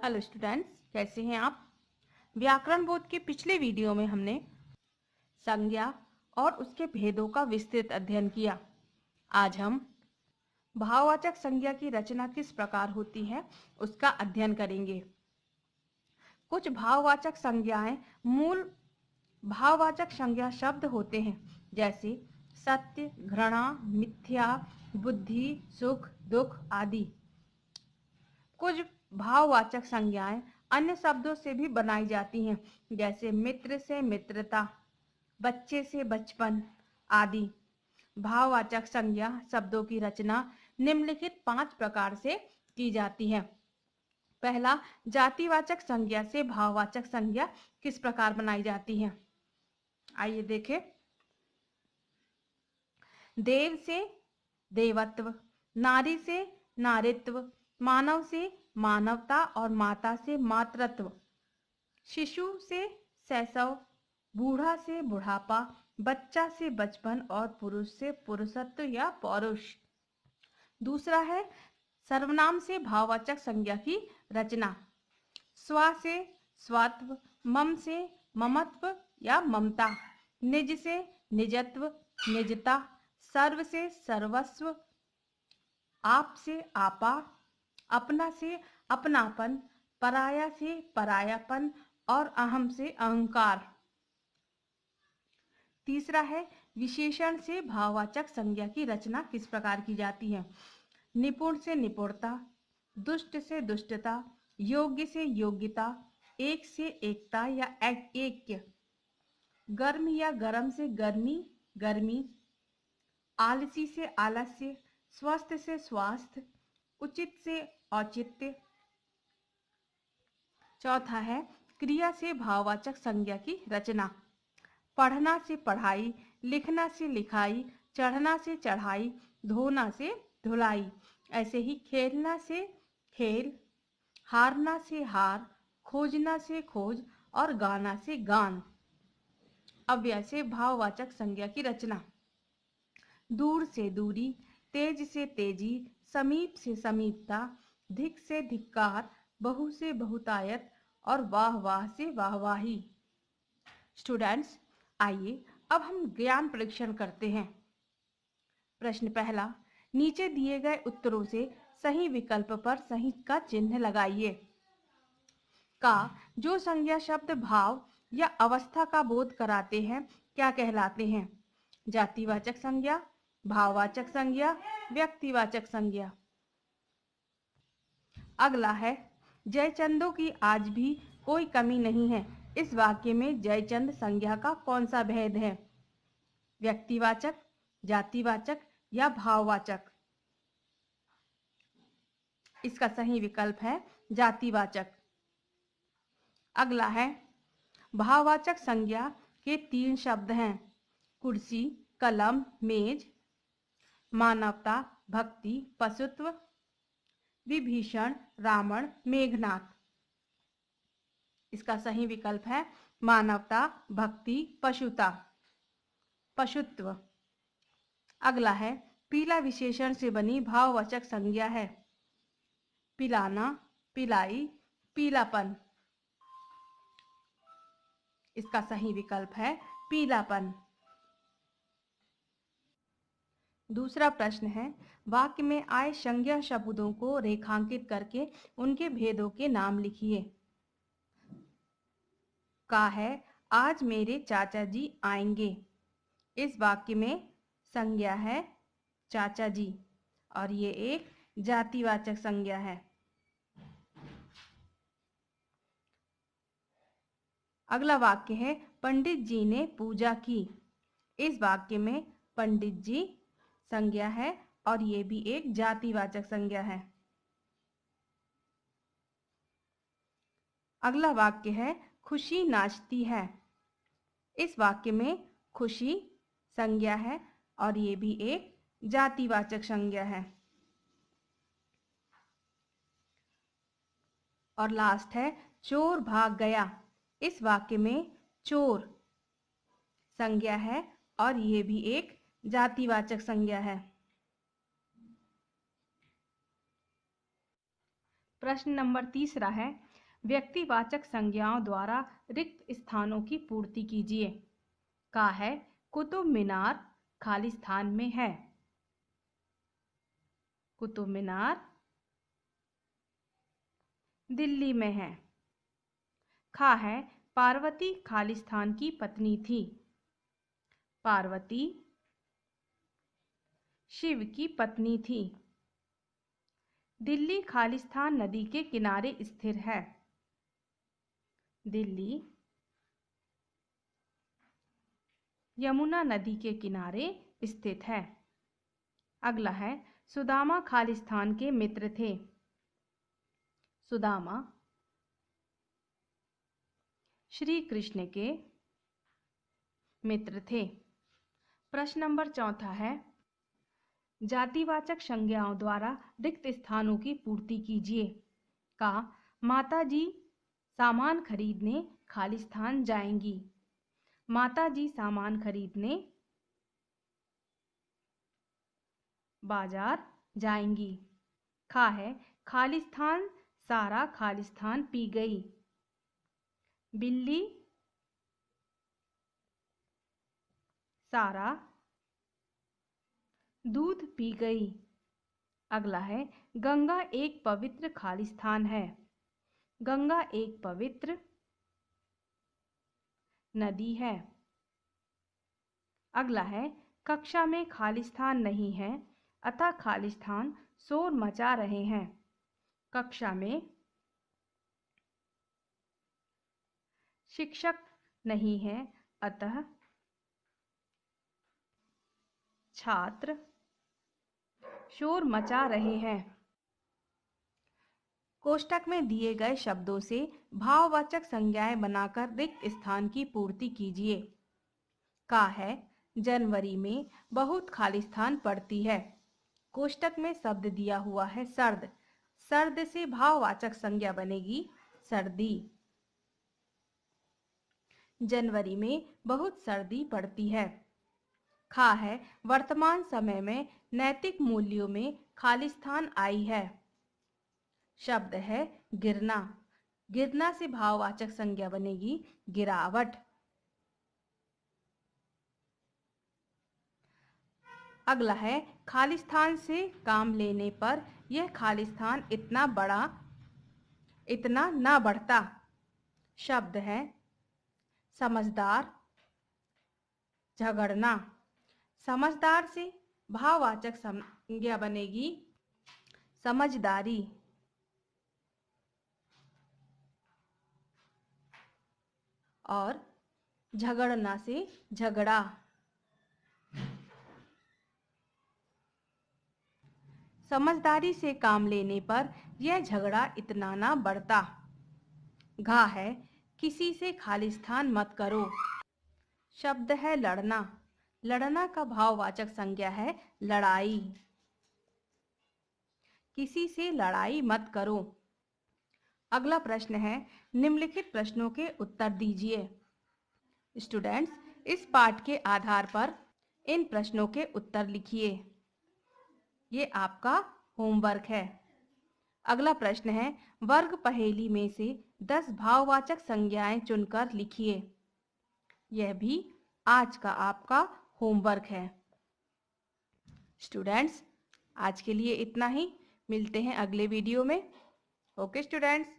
Hello students, कैसे हैं आप। व्याकरण बोध के पिछले वीडियो में हमने संज्ञा और उसके भेदों का विस्तृत अध्ययन किया। आज हम भाववाचक संज्ञा की रचना किस प्रकार होती है उसका अध्ययन करेंगे। कुछ भाववाचक संज्ञाएं मूल भाववाचक संज्ञा शब्द होते हैं, जैसे सत्य, घृणा, मिथ्या, बुद्धि, सुख, दुख आदि। कुछ भाववाचक संज्ञाएं अन्य शब्दों से भी बनाई जाती हैं, जैसे मित्र से मित्रता, बच्चे से बचपन आदि। भाववाचक संज्ञा शब्दों की रचना निम्नलिखित 5 प्रकार से की जाती है। पहला, जातिवाचक संज्ञा से भाववाचक संज्ञा किस प्रकार बनाई जाती है, आइए देखें। देव से देवत्व, नारी से नारित्व, मानव से मानवता और माता से मातृत्व, शिशु से शैशव, बूढ़ा से बुढ़ापा, बच्चा से बचपन और पुरुष से पुरुषत्व या पौरुष। दूसरा है सर्वनाम से भाववाचक संज्ञा की रचना। स्व से स्वत्व, मम से ममत्व या ममता, निज से निजत्व निजता, सर्व से सर्वस्व, आप से आपा, अपना से अपनापन, पराया से परायापन और अहम से अहंकार। तीसरा है विशेषण से भाववाचक संज्ञा की रचना किस प्रकार की जाती है। निपुण से निपुणता, दुष्ट से दुष्टता, योग्य से योग्यता, एक से एकता या ऐक्य, गर्म या गर्म से गर्मी गर्मी, आलसी से आलस्य, स्वस्थ से स्वास्थ्य, उचित से औचित्य। चौथा है क्रिया से भाववाचक संज्ञा की रचना। पढ़ना से पढ़ाई, लिखना से लिखाई, चढ़ना से चढ़ाई, धोना से धुलाई। ऐसे ही खेलना से खेल, हारना से हार, खोजना से खोज और गाना से गान। अव्यय से भाववाचक संज्ञा की रचना। दूर से दूरी, तेज से तेजी, समीप से समीपता, धिक से धिक्कार, बहु से बहुतायत और वाह वाह से वाहवाही। स्टूडेंट्स, आइए अब हम ज्ञान परीक्षण करते हैं। प्रश्न पहला, नीचे दिए गए उत्तरों से सही विकल्प पर सही का चिन्ह लगाइए। का जो संज्ञा शब्द भाव या अवस्था का बोध कराते हैं क्या कहलाते हैं। जातिवाचक संज्ञा, भाववाचक संज्ञा, व्यक्तिवाचक संज्ञा। अगला है जयचंदों की आज भी कोई कमी नहीं है। इस वाक्य में जयचंद संज्ञा का कौन सा भेद है। व्यक्तिवाचक, जातिवाचक या भाववाचक। इसका सही विकल्प है जातिवाचक। अगला है भाववाचक संज्ञा के 3 शब्द हैं, कुर्सी, कलम, मेज। मानवता, भक्ति, पशुत्व। विभीषण, रावण, मेघनाथ। इसका सही विकल्प है मानवता, भक्ति, पशुत्व। अगला है पीला विशेषण से बनी भाववाचक संज्ञा है। पिलाना, पिलाई, पीलापन। इसका सही विकल्प है पीलापन। दूसरा प्रश्न है वाक्य में आए संज्ञा शब्दों को रेखांकित करके उनके भेदों के नाम लिखिए। का है आज मेरे चाचा जी आएंगे। इस वाक्य में संज्ञा है चाचा जी और ये एक जातिवाचक संज्ञा है। अगला वाक्य है पंडित जी ने पूजा की। इस वाक्य में पंडित जी संज्ञा है और ये भी एक जातिवाचक संज्ञा है। अगला वाक्य है खुशी नाचती है। इस वाक्य में खुशी संज्ञा है और ये भी एक जातिवाचक संज्ञा है। और लास्ट है चोर भाग गया। इस वाक्य में चोर संज्ञा है और ये भी एक जातिवाचक संज्ञा है। प्रश्न नंबर 3 है व्यक्तिवाचक संज्ञाओं द्वारा रिक्त स्थानों की पूर्ति कीजिए। का है कुतुब मीनार खाली स्थान में है। कुतुब मीनार दिल्ली में है। खा है पार्वती खाली स्थान की पत्नी थी। पार्वती शिव की पत्नी थी। दिल्ली खालिस्तान नदी के किनारे स्थिर है। दिल्ली यमुना नदी के किनारे स्थित है। अगला है सुदामा खालिस्तान के मित्र थे। सुदामा श्री कृष्ण के मित्र थे। प्रश्न नंबर 4 है जातिवाचक संज्ञाओं द्वारा रिक्त स्थानों की पूर्ति कीजिए। का माताजी सामान खरीदने खालिस्तान जाएंगी। माताजी सामान खरीदने बाजार जाएंगी। खा है खालिस्तान सारा खालिस्तान पी गई। बिल्ली सारा दूध पी गई। अगला है गंगा एक पवित्र खालिस्तान है। गंगा एक पवित्र नदी है। अगला है कक्षा में खालिस्तान नहीं है अतः खालिस्तान शोर मचा रहे हैं। कक्षा में शिक्षक नहीं है अतः छात्र शोर मचा रहे हैं। कोष्टक में दिए गए शब्दों से भाववाचक संज्ञाएं बनाकर रिक्त स्थान की पूर्ति कीजिए। का है जनवरी में बहुत खालिस्तान पड़ती है। कोष्टक में शब्द दिया हुआ है सर्द। सर्द से भाववाचक संज्ञा बनेगी सर्दी। जनवरी में बहुत सर्दी पड़ती है। खा है वर्तमान समय में नैतिक मूल्यों में खालिस्तान आई है। शब्द है गिरना। गिरना से भाववाचक संज्ञा बनेगी गिरावट। अगला है खालिस्तान से काम लेने पर यह खालिस्तान इतना ना बढ़ता। शब्द है समझदार झगड़ना। समझदार से भाववाचक संज्ञा बनेगी समझदारी। और झगड़ना से झगड़ा। समझदारी से काम लेने पर यह झगड़ा इतना ना बढ़ता। घा है किसी से खालिस्तान मत करो। शब्द है लड़ना। लड़ना का भाववाचक संज्ञा है लड़ाई। किसी से लड़ाई मत करो। अगला प्रश्न है निम्नलिखित प्रश्नों के उत्तर दीजिए। स्टूडेंट्स इस पाठ के आधार पर इन प्रश्नों के उत्तर लिखिए। ये आपका होमवर्क है। अगला प्रश्न है वर्ग पहेली में से 10 भाववाचक संज्ञाएं चुनकर लिखिए। यह भी आज का आपका होमवर्क है। स्टूडेंट्स आज के लिए इतना ही। मिलते हैं अगले वीडियो में। Okay students.